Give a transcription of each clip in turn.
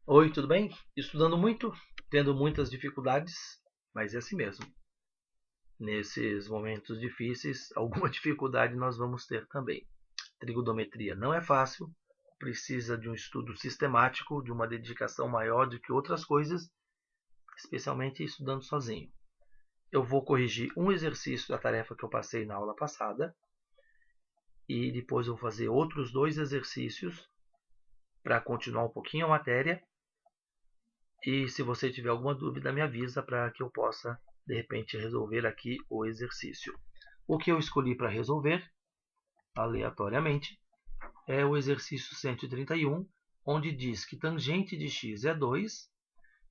Oi, tudo bem? Estudando muito, tendo muitas dificuldades, mas é assim mesmo. Nesses momentos difíceis, alguma dificuldade nós vamos ter também. Trigonometria não é fácil, precisa de um estudo sistemático, de uma dedicação maior do que outras coisas, especialmente estudando sozinho. Eu vou corrigir um exercício da tarefa que eu passei na aula passada e depois eu vou fazer outros dois exercícios para continuar um pouquinho a matéria. E se você tiver alguma dúvida, me avisa para que eu possa, de repente, resolver aqui o exercício. O que eu escolhi para resolver, aleatoriamente, é o exercício 131, onde diz que tangente de x é 2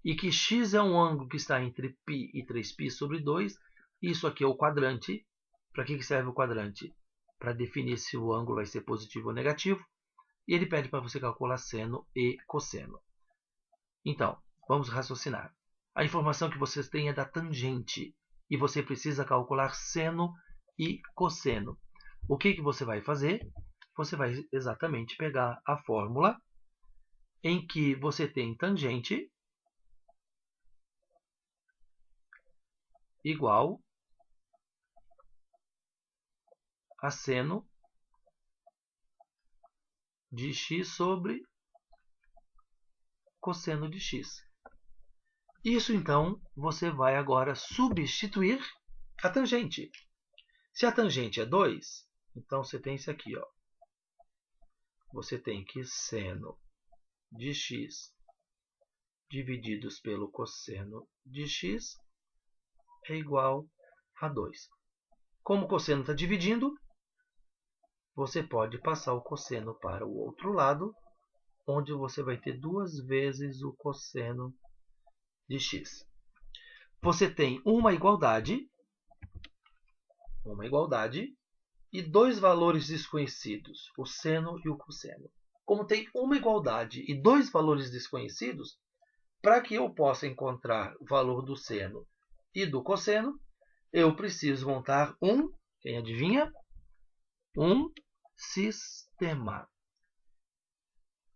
e que x é um ângulo que está entre π e 3π sobre 2. Isso aqui é o quadrante. Para que serve o quadrante? Para definir se o ângulo vai ser positivo ou negativo. E ele pede para você calcular seno e cosseno. Então, vamos raciocinar. A informação que vocês têm é da tangente e você precisa calcular seno e cosseno. O que você vai fazer? Você vai exatamente pegar a fórmula em que você tem tangente igual a seno de x sobre cosseno de x. Isso, então, você vai agora substituir a tangente. Se a tangente é 2, então você tem isso aqui, ó. Você tem que seno de x divididos pelo cosseno de x é igual a 2. Como o cosseno está dividindo, você pode passar o cosseno para o outro lado, onde você vai ter 2 vezes o cosseno de x. Você tem uma igualdade e dois valores desconhecidos, o seno e o cosseno. Como tem uma igualdade e dois valores desconhecidos, para que eu possa encontrar o valor do seno e do cosseno, eu preciso montar quem adivinha? Um sistema.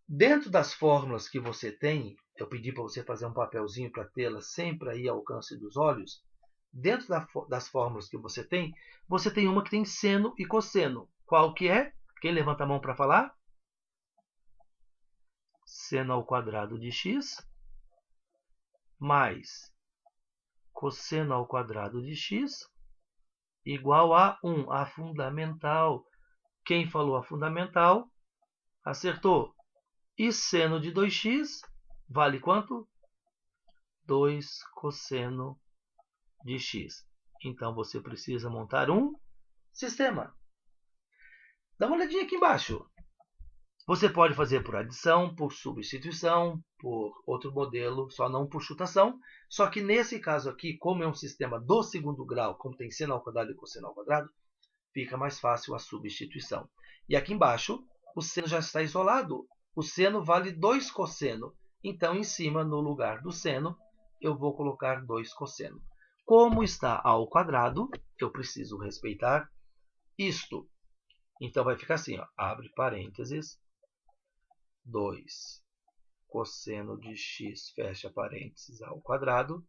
Dentro das fórmulas que você tem, eu pedi para você fazer um papelzinho para tê-las sempre aí ao alcance dos olhos. Dentro das fórmulas que você tem uma que tem seno e cosseno. Qual que é? Quem levanta a mão para falar? Seno ao quadrado de x mais cosseno ao quadrado de x igual a 1, a fundamental. Quem falou a fundamental, acertou. E seno de 2x vale quanto? 2 cosseno de x. Então, você precisa montar um sistema. Dá uma olhadinha aqui embaixo. Você pode fazer por adição, por substituição, por outro modelo, só não por chutação. Só que nesse caso aqui, como é um sistema do segundo grau, como tem seno ao quadrado e cosseno ao quadrado, fica mais fácil a substituição. E aqui embaixo, o seno já está isolado. O seno vale 2 cosseno. Então, em cima, no lugar do seno, eu vou colocar 2 cosseno. Como está ao quadrado, eu preciso respeitar isto. Então, vai ficar assim, ó, abre parênteses, 2 cosseno de x, fecha parênteses, ao quadrado,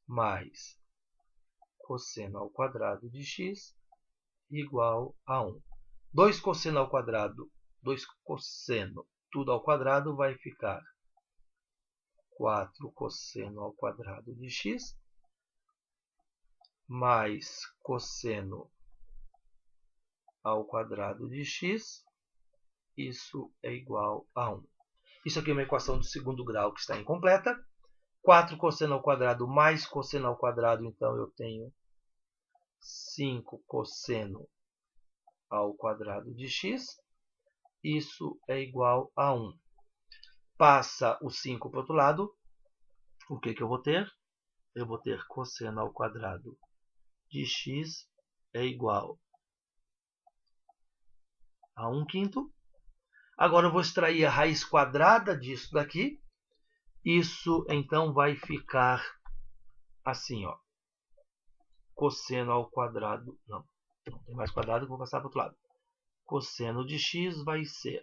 mais cosseno ao quadrado de x igual a 1. 2 cosseno ao quadrado, 2 cosseno, tudo ao quadrado, vai ficar 4 cosseno ao quadrado de x, mais cosseno ao quadrado de x, isso é igual a 1. Isso aqui é uma equação do segundo grau que está incompleta. 4 cosseno ao quadrado mais cosseno ao quadrado, então eu tenho 5 cosseno ao quadrado de x. Isso é igual a 1. Passa o 5 para o outro lado. O que eu vou ter? Eu vou ter cosseno ao quadrado de x é igual a 1/5. Agora eu vou extrair a raiz quadrada disso daqui. Isso, então, vai ficar assim, ó. Cosseno ao quadrado... Não tem mais quadrado, vou passar para o outro lado. Cosseno de x vai ser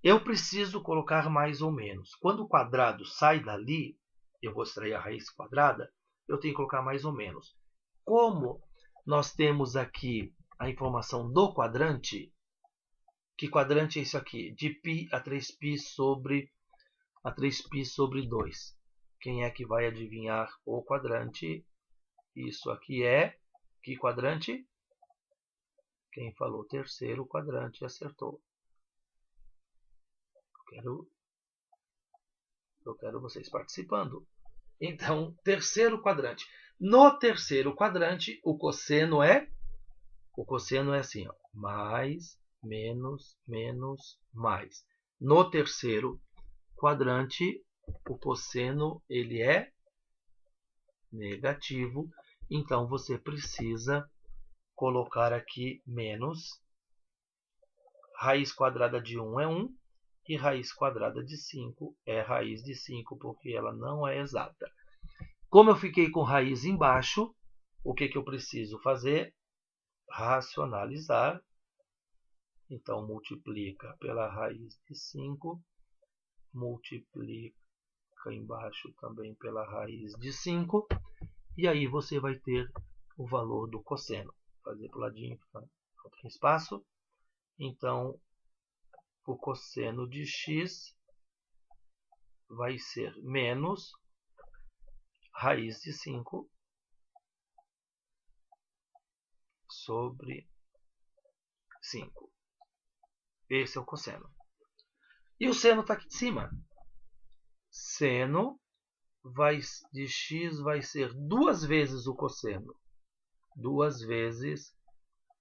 Eu preciso colocar mais ou menos. Quando o quadrado sai dali, eu vou extrair a raiz quadrada, eu tenho que colocar mais ou menos. Como nós temos aqui a informação do quadrante, que quadrante é isso aqui? De π a 3π sobre 2. Quem é que vai adivinhar o quadrante? Isso aqui é que quadrante? Quem falou terceiro quadrante acertou. Eu quero vocês participando. Então, terceiro quadrante. No terceiro quadrante, o cosseno é assim, ó, mais, menos, menos, mais. No terceiro quadrante, o cosseno ele é negativo. Então, você precisa colocar aqui menos. Raiz quadrada de 1 é 1. E raiz quadrada de 5 é raiz de 5, porque ela não é exata. Como eu fiquei com raiz embaixo, o que eu preciso fazer? Racionalizar. Então, multiplica pela raiz de 5, multiplica embaixo também pela raiz de 5, e aí você vai ter o valor do cosseno. Vou fazer para o ladinho, não tem espaço. Então, o cosseno de x vai ser menos raiz de 5 sobre 5. Esse é o cosseno. E o seno está aqui em cima. Seno de x vai ser 2 vezes o cosseno. 2 vezes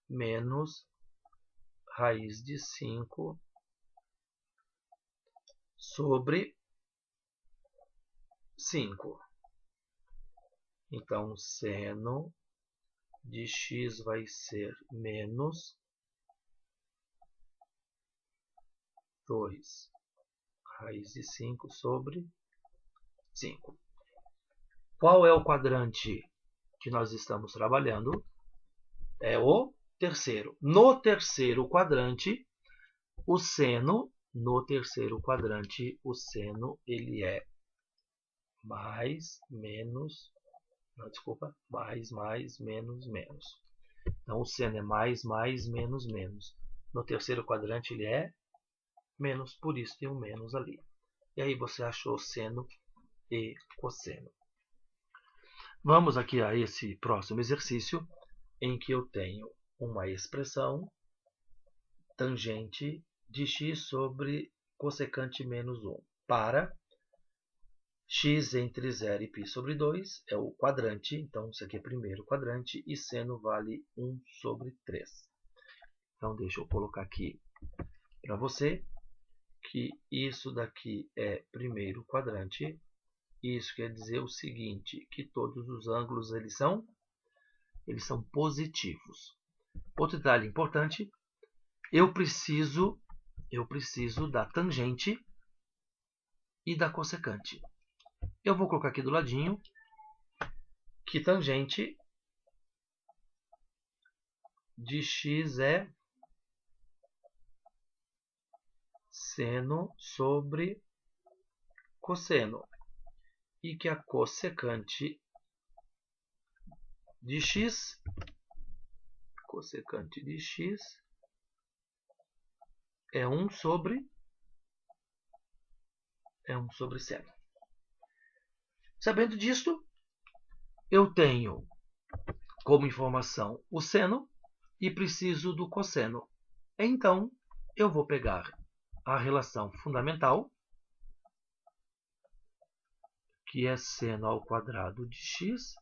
menos raiz de 5 sobre 5. Então, seno de x vai ser menos 2 raiz de 5 sobre 5. Qual é o quadrante que nós estamos trabalhando? É o terceiro. No terceiro quadrante, o seno, ele é mais, menos, mais, menos, menos. Então, o seno é mais, menos, menos. No terceiro quadrante, ele é menos, por isso tem um menos ali. E aí você achou seno e cosseno. Vamos aqui a esse próximo exercício, em que eu tenho uma expressão tangente de x sobre cossecante menos 1 para x entre 0 e π sobre 2 é o quadrante, então isso aqui é primeiro quadrante, e seno vale 1 sobre 3. Então deixa eu colocar aqui para você que isso daqui é primeiro quadrante. Isso quer dizer o seguinte, que todos os ângulos eles são positivos. Outro detalhe importante, eu preciso da tangente e da cossecante. Eu vou colocar aqui do ladinho que tangente de x é seno sobre cosseno e que a cossecante de x é 1 sobre seno. Sabendo disto, eu tenho como informação o seno e preciso do cosseno. Então, eu vou pegar a relação fundamental, que é seno ao quadrado de x,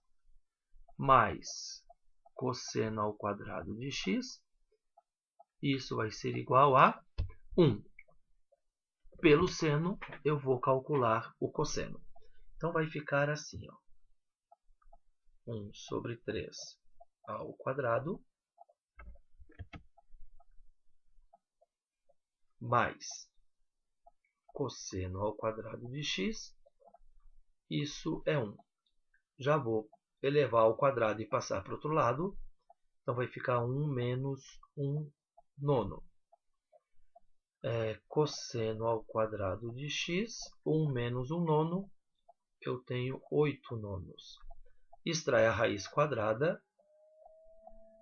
mais cosseno ao quadrado de x. Isso vai ser igual a 1. Pelo seno, eu vou calcular o cosseno. Então, vai ficar assim, ó, 1 sobre 3 ao quadrado, mais cosseno ao quadrado de x, isso é 1. Já vou elevar ao quadrado e passar para o outro lado, então vai ficar 1 menos 1 nono. cosseno ao quadrado de x, 1 menos 1 nono, eu tenho 8 nonos. Extrai a raiz quadrada.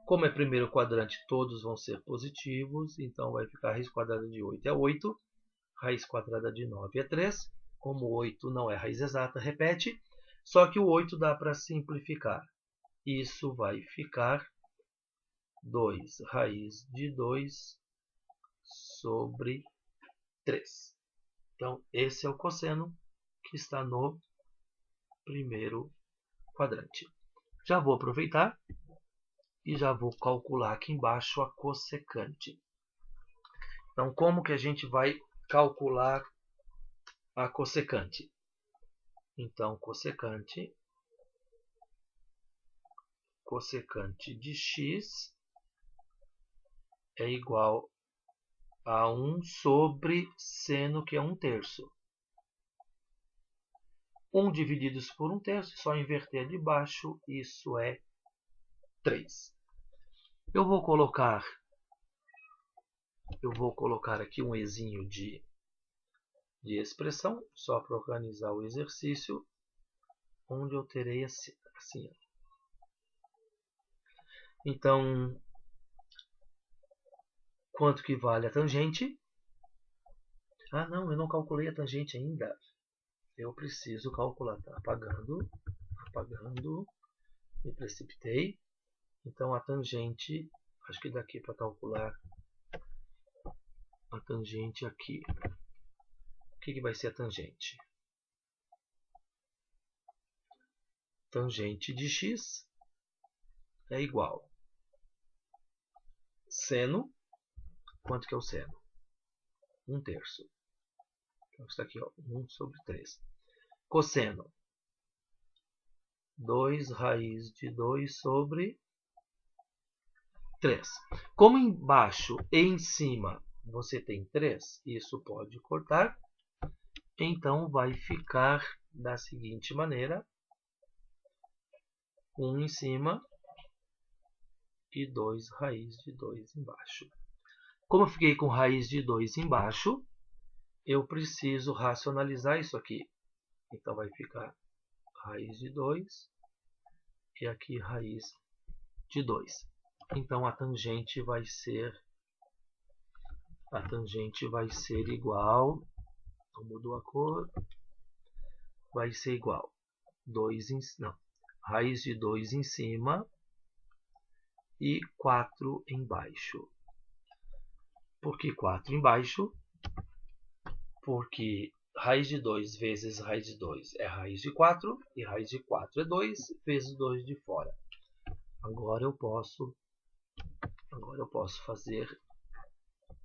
Como é primeiro quadrante, todos vão ser positivos, então vai ficar a raiz quadrada de 8 é 8, raiz quadrada de 9 é 3. Como 8 não é raiz exata, repete, só que o 8 dá para simplificar. Isso vai ficar 2 raiz de 2 sobre 3. Então, esse é o cosseno que está no primeiro quadrante. Já vou aproveitar e já vou calcular aqui embaixo a cossecante. Então, como que a gente vai calcular a cossecante? Então, cossecante de x é igual a 1 sobre seno, que é 1/3. 1 dividido por 1/3, só inverter de baixo, isso é 3. Eu vou colocar aqui um ezinho de expressão, só para organizar o exercício, onde eu terei assim. Então, quanto que vale a tangente? Ah, não, eu não calculei a tangente ainda. Eu preciso calcular. Tá apagando, me precipitei. Então, a tangente, acho que daqui para calcular a tangente aqui. O que vai ser a tangente? Tangente de x é igual seno. Quanto que é o seno? 1/3. Então, está aqui, ó, 1 sobre 3. Cosseno. 2 raiz de 2 sobre 3. Como embaixo e em cima você tem 3, isso pode cortar. Então, vai ficar da seguinte maneira. 1 em cima e 2 raiz de 2 embaixo. Como eu fiquei com raiz de 2 embaixo, eu preciso racionalizar isso aqui. Então, vai ficar raiz de 2 e aqui raiz de 2. Então, a tangente vai ser igual, então mudou a cor, vai ser igual raiz de 2 em cima e 4 embaixo. Por que 4 embaixo? Porque raiz de 2 vezes raiz de 2 é raiz de 4, e raiz de 4 é 2 vezes 2 de fora. Agora eu posso fazer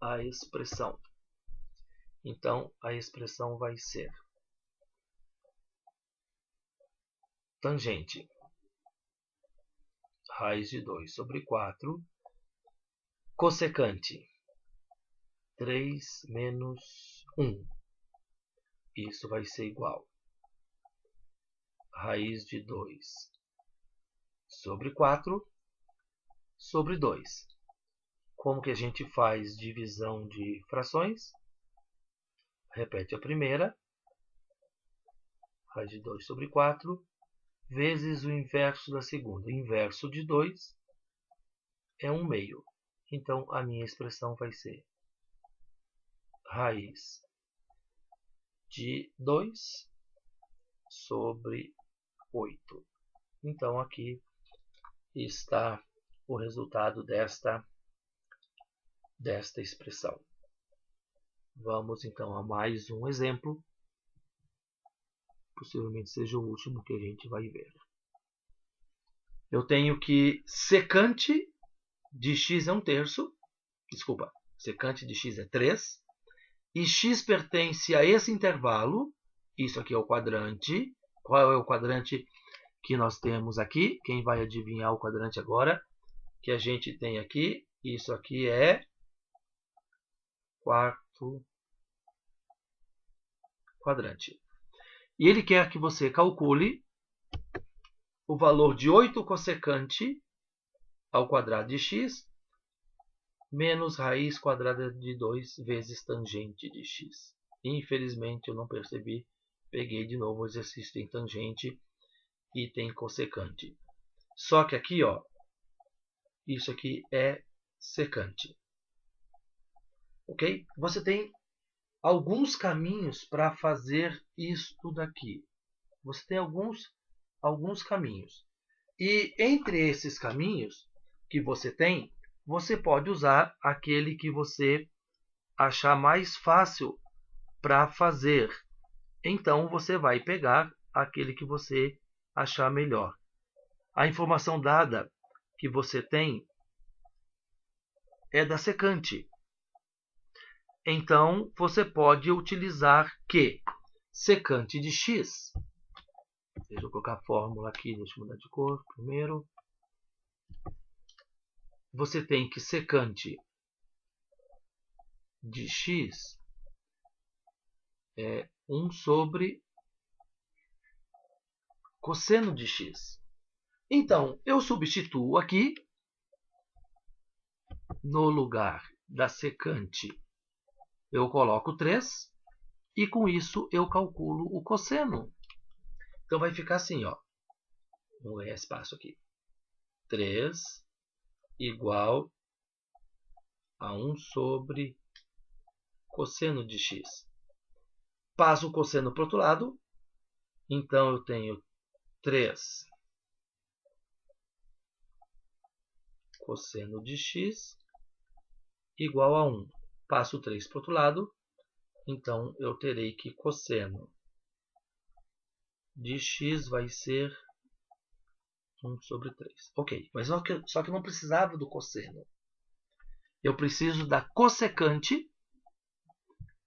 a expressão. Então, a expressão vai ser tangente raiz de 2 sobre 4, cossecante 3 menos 1. Isso vai ser igual raiz de 2 sobre 4 sobre 2. Como que a gente faz divisão de frações? Repete a primeira. Raiz de 2 sobre 4 vezes o inverso da segunda. O inverso de 2 é 1/2. Então, a minha expressão vai ser raiz de 2 sobre 8. Então, aqui está o resultado desta expressão. Vamos, então, a mais um exemplo. Possivelmente seja o último que a gente vai ver. Eu tenho que secante de x é 1/3. Desculpa, secante de x é 3. E x pertence a esse intervalo. Isso aqui é o quadrante. Qual é o quadrante que nós temos aqui? Quem vai adivinhar o quadrante agora? Que a gente tem aqui. Isso aqui é quarto quadrante. E ele quer que você calcule o valor de 8 cossecante ao quadrado de x menos raiz quadrada de 2 vezes tangente de x. Infelizmente eu não percebi. Peguei de novo o exercício tem tangente e tem cossecante. Só que aqui, ó, isso aqui é secante. Ok? Você tem alguns caminhos para fazer isto daqui. Você tem alguns caminhos. E entre esses caminhos que você tem, você pode usar aquele que você achar mais fácil para fazer. Então você vai pegar aquele que você achar melhor. A informação dada que você tem é da secante. Então você pode utilizar que secante de x. Deixa eu colocar a fórmula aqui, deixa eu mudar de cor primeiro. Você tem que secante de x é 1 sobre cosseno de x. Então, eu substituo aqui, no lugar da secante, eu coloco 3, e com isso eu calculo o cosseno. Então vai ficar assim, ó. Vou ganhar espaço aqui. 3 igual a 1 sobre cosseno de x. Passo o cosseno para o outro lado. Então eu tenho 3 cosseno de x igual a 1. Passo 3 para o outro lado. Então eu terei que cosseno de x vai ser 1 sobre 3. Ok, mas só que eu não precisava do cosseno. Eu preciso da cossecante.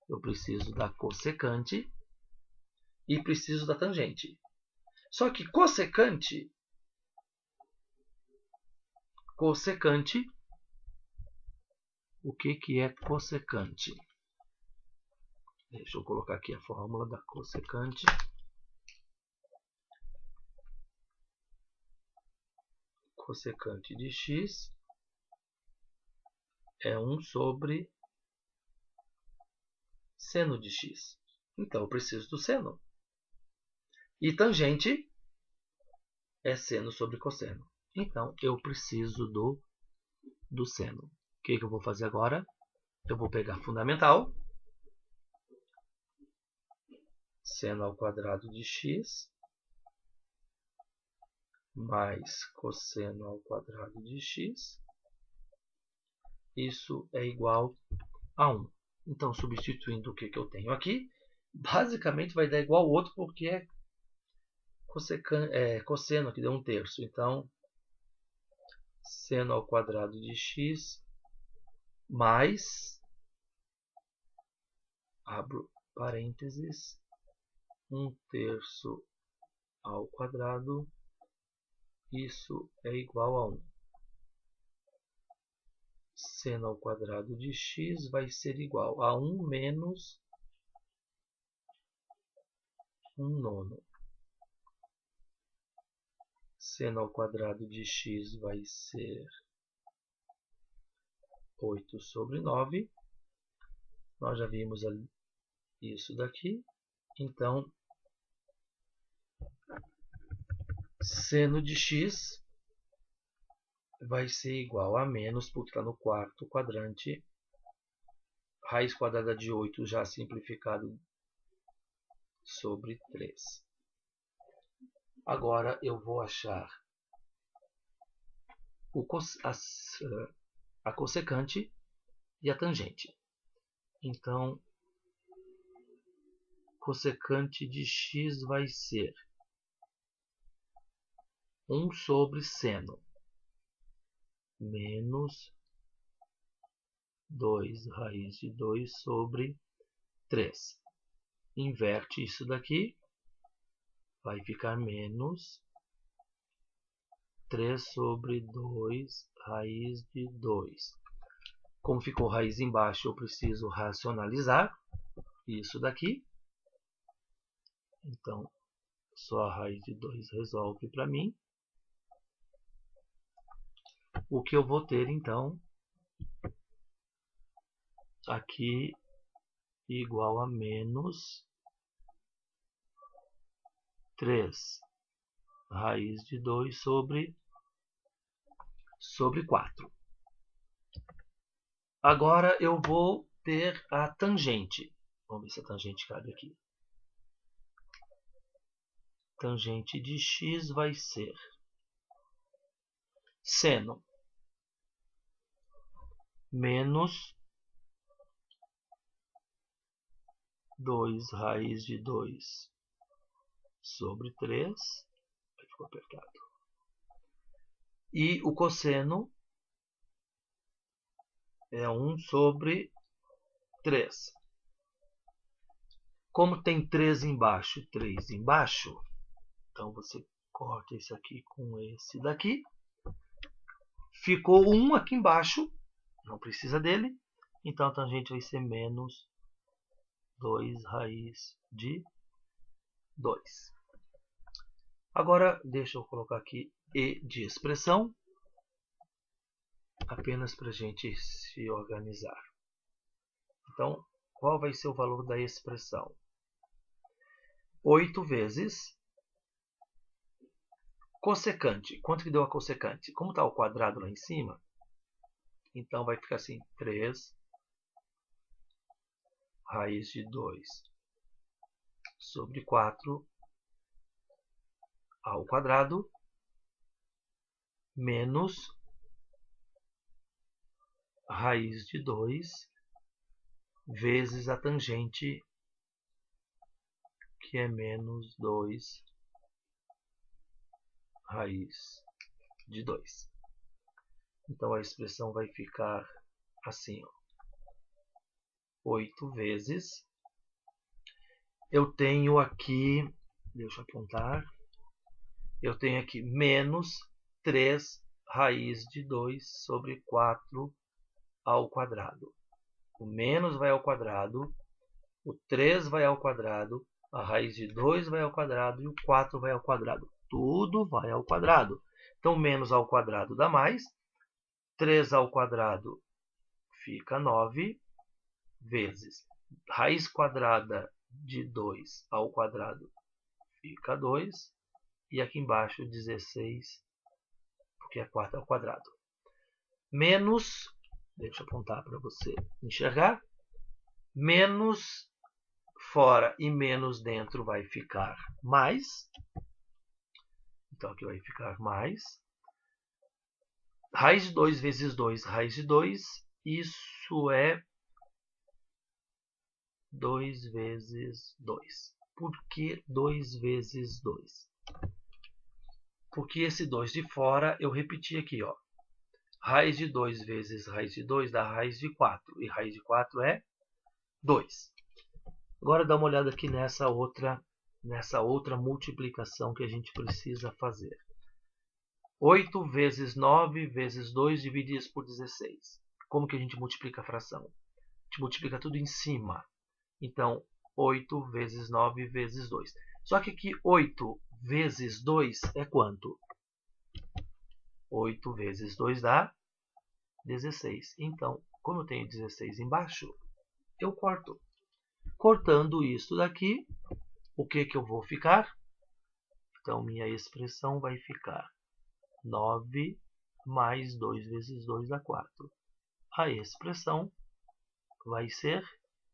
Eu preciso da cossecante e preciso da tangente. Só que cossecante, o que é cossecante? Deixa eu colocar aqui a fórmula da cossecante. Cossecante de x é 1 sobre seno de x. Então eu preciso do seno. E tangente é seno sobre cosseno. Então eu preciso do seno. O que eu vou fazer agora? Eu vou pegar fundamental. Seno ao quadrado de x mais cosseno ao quadrado de x. Isso é igual a 1. Então, substituindo o que eu tenho aqui, basicamente vai dar igual ao outro, porque é cosseno, que deu 1/3. Então, seno ao quadrado de x mais, abro parênteses, 1/3 ao quadrado, isso é igual a 1. Seno ao quadrado de x vai ser igual a 1 menos 1/9. Seno ao quadrado de x vai ser 8 sobre 9. Nós já vimos isso daqui. Então, seno de x vai ser igual a menos, porque está no quarto quadrante, raiz quadrada de 8 já simplificado sobre 3. Agora eu vou achar a cossecante e a tangente. Então, cossecante de x vai ser 1 sobre seno menos 2 raiz de 2 sobre 3. Inverte isso daqui, vai ficar menos 3 sobre 2 raiz de 2. Como ficou raiz embaixo, eu preciso racionalizar isso daqui. Então, só a raiz de 2 resolve para mim. O que eu vou ter, então, aqui igual a menos 3 raiz de 2 sobre 4. Agora eu vou ter a tangente. Vamos ver se a tangente cabe aqui. Tangente de x vai ser seno menos 2 raiz de 2 sobre 3. Aí ficou apertado. E o cosseno é 1 sobre 3. Como tem 3 embaixo e 3 embaixo, então você corta esse aqui com esse daqui. Ficou 1 aqui embaixo, não precisa dele. Então a tangente vai ser menos 2 raiz de 2. Agora deixa eu colocar aqui E de expressão, apenas para a gente se organizar. Então, qual vai ser o valor da expressão? 8 vezes cossecante. Quanto que deu a cossecante? Como está o quadrado lá em cima, então vai ficar assim, 3 raiz de 2 sobre 4 ao quadrado menos raiz de 2 vezes a tangente, que é menos 2 raiz de 2. Então a expressão vai ficar assim, ó. 8 vezes. Eu tenho aqui, deixa eu apontar, eu tenho aqui menos 3 raiz de 2 sobre 4 ao quadrado. O menos vai ao quadrado, o 3 vai ao quadrado, a raiz de 2 vai ao quadrado e o 4 vai ao quadrado. Tudo vai ao quadrado. Então, menos ao quadrado dá mais. 3 ao quadrado fica 9 vezes raiz quadrada de 2 ao quadrado fica 2. E aqui embaixo 16, porque é 4 ao quadrado. Menos, deixa eu apontar para você enxergar, menos fora e menos dentro vai ficar mais. Então aqui vai ficar mais. Raiz de 2 vezes 2, raiz de 2, isso é 2 vezes 2. Por que 2 vezes 2? Porque esse 2 de fora, eu repeti aqui, ó. Raiz de 2 vezes raiz de 2 dá raiz de 4. E raiz de 4 é 2. Agora dá uma olhada aqui nessa outra multiplicação que a gente precisa fazer. 8 vezes 9 vezes 2 divididos por 16. Como que a gente multiplica a fração? A gente multiplica tudo em cima. Então, 8 vezes 9 vezes 2. Só que aqui 8 vezes 2 é quanto? 8 vezes 2 dá 16. Então, como eu tenho 16 embaixo, eu corto. Cortando isso daqui, o que eu vou ficar? Então, minha expressão vai ficar 9 mais 2 vezes 2 dá 4. A expressão vai ser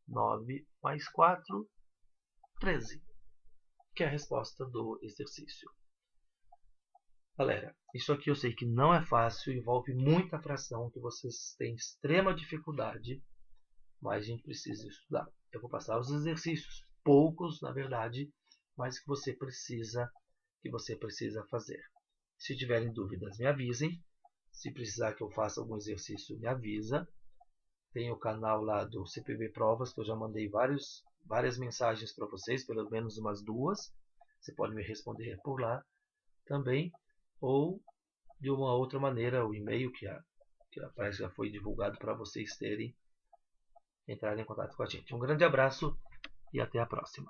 9 mais 4, 13. Que é a resposta do exercício. Galera, isso aqui eu sei que não é fácil, envolve muita fração que vocês têm extrema dificuldade, mas a gente precisa estudar. Eu vou passar os exercícios, poucos na verdade, mas que você precisa fazer. Se tiverem dúvidas, me avisem. Se precisar que eu faça algum exercício, me avisa. Tem o canal lá do CPB Provas, que eu já mandei várias mensagens para vocês, pelo menos umas 2. Você pode me responder por lá também, ou de uma outra maneira, o e-mail que parece que já foi divulgado para vocês entrarem em contato com a gente. Um grande abraço e até a próxima.